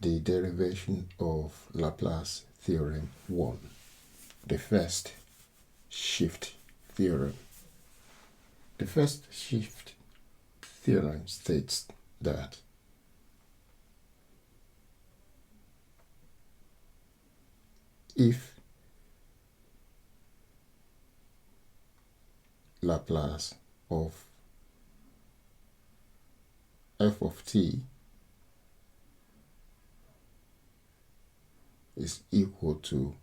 the derivation of Laplace Theorem 1, the first shift theorem. The first shift theorem states that if Laplace of f of t is equal to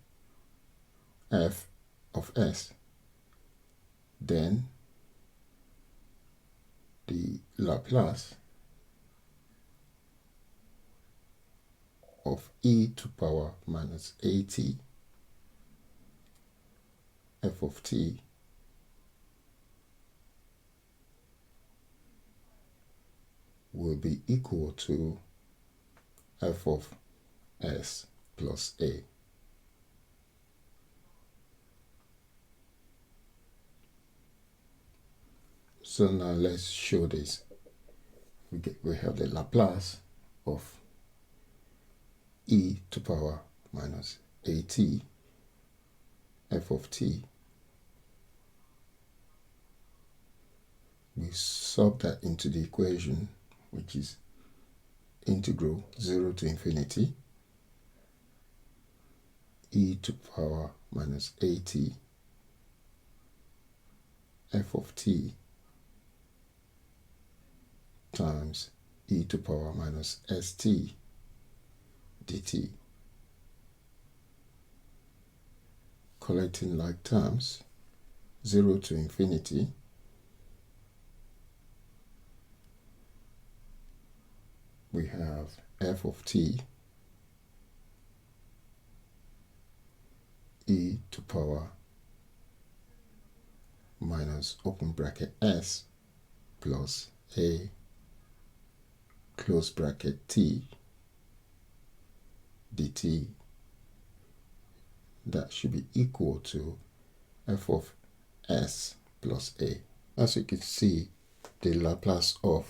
f of s, then the Laplace of e to power minus at f of t will be equal to f of s plus a. So now let's show this. We have the Laplace of e to power minus at f of t. We sub that into the equation, which is integral 0 to infinity e to power minus at f of t times e to power minus st dt. Collecting like terms, 0 to infinity, we have f of t e to power minus open bracket s plus a close bracket t dt. That should be equal to f of s plus a. As you can see, the Laplace of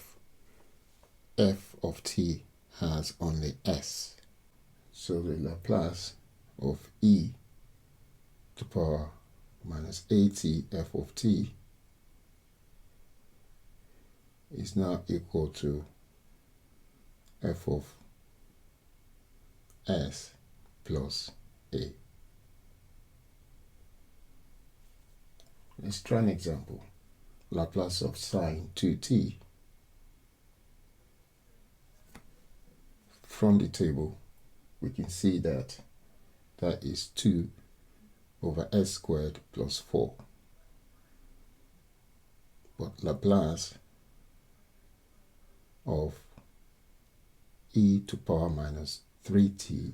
f of t has only s. So the Laplace of e to power minus at f of t is now equal to f of s plus a. Let's try an example. Laplace of sine 2t. From the table, we can see that that is 2 over s squared plus 4. But Laplace of e to power minus 3t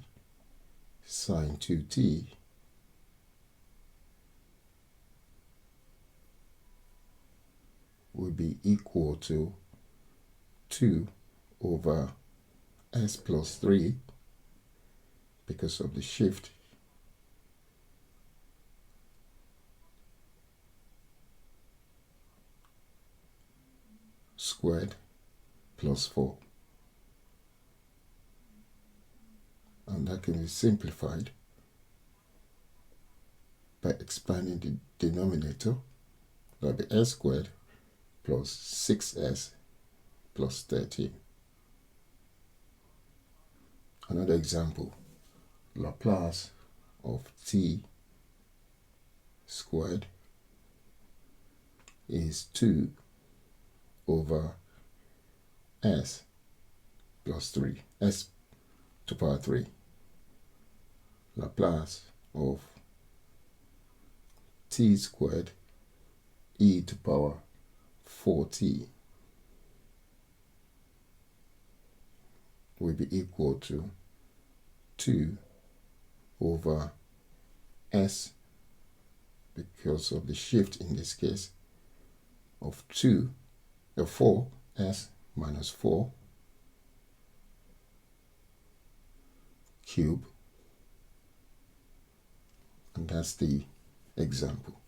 sine 2t will be equal to 2 over s plus 3 because of the shift squared plus 4. And that can be simplified by expanding the denominator. That will be s squared plus 6s plus 13. Another example, Laplace of t squared is 2 over s plus 3, s to power 3. Laplace of t squared e to power 4t will be equal to 2 over s, because of the shift in this case, of 4s minus 4 cube, and that's the example.